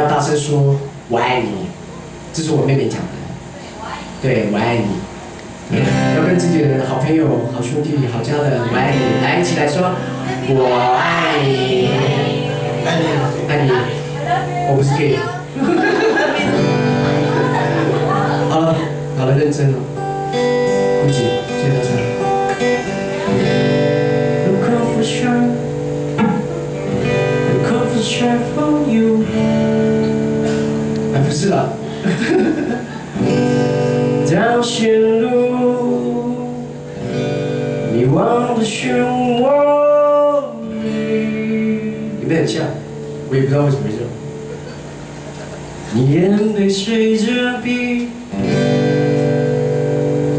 要大声说我爱你，这是我妹妹讲的。对，我爱你。要跟自己的好朋友、好兄弟、好家人，我爱你，来一起来说，我爱你，爱你，爱你。我不是 gay。好了，好了，认真了。顾姐，谢谢大家。The confusion, the confusion for you。不是啦。当陷入迷惘的漩涡里，有没有很像？我也不知道为什么会这样。你眼被水遮蔽，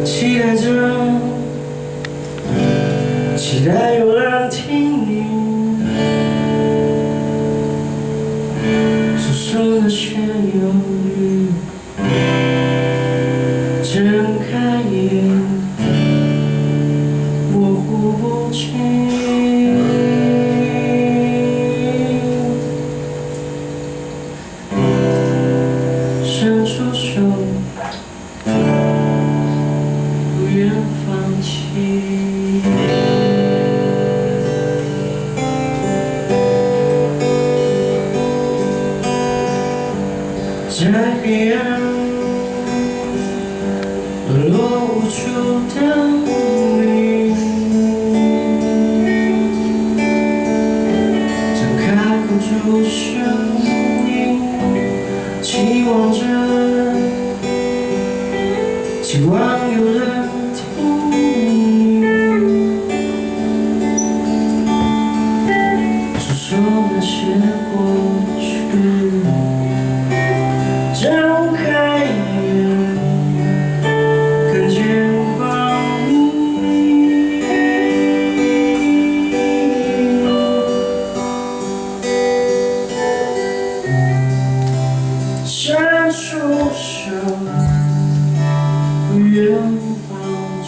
期待着，期待有人听你诉说那些忧虑。睁开眼，模糊不清。伸出手，不愿放弃。在黑暗落无处的你，张开口出声音，期望着，期望有人听你诉说那些过去。张开眼，看见光明。伸出手，不愿放弃。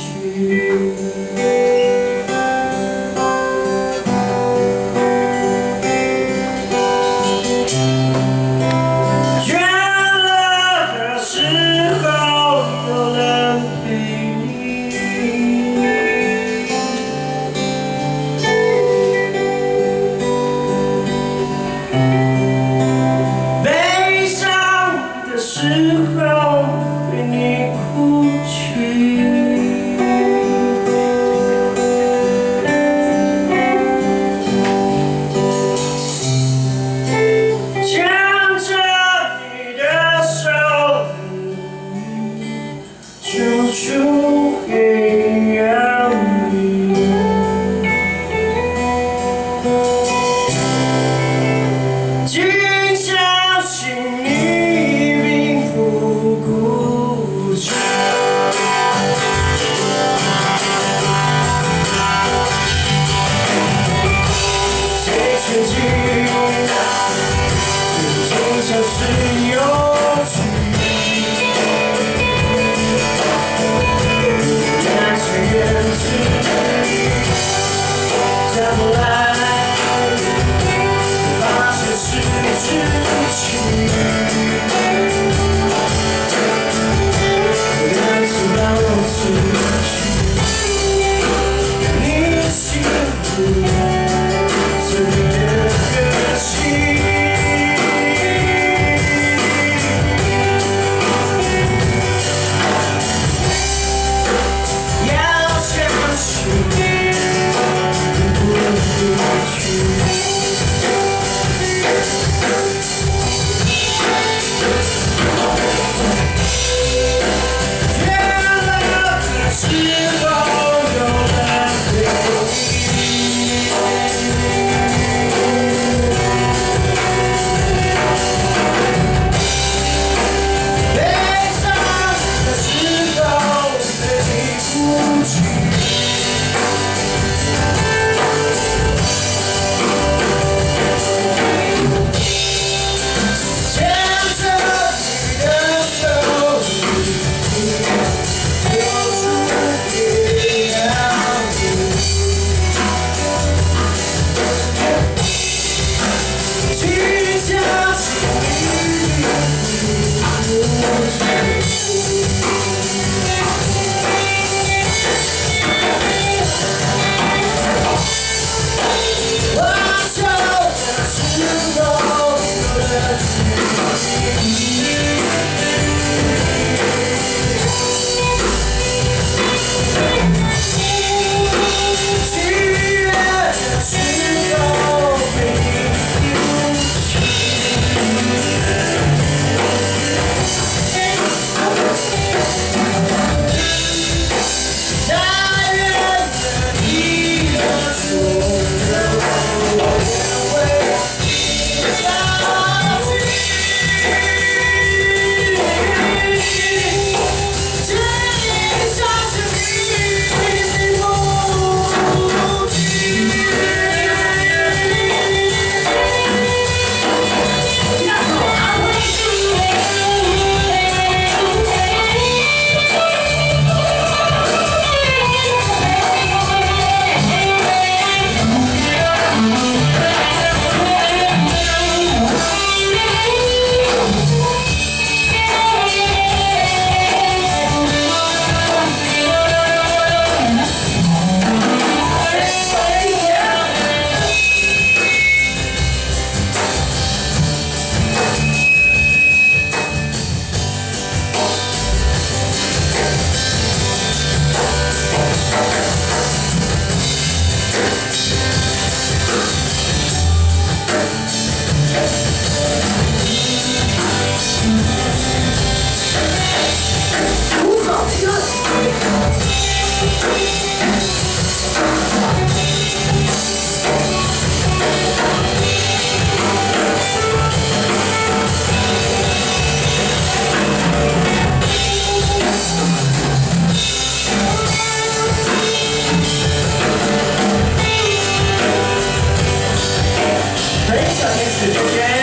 小天使娟娟。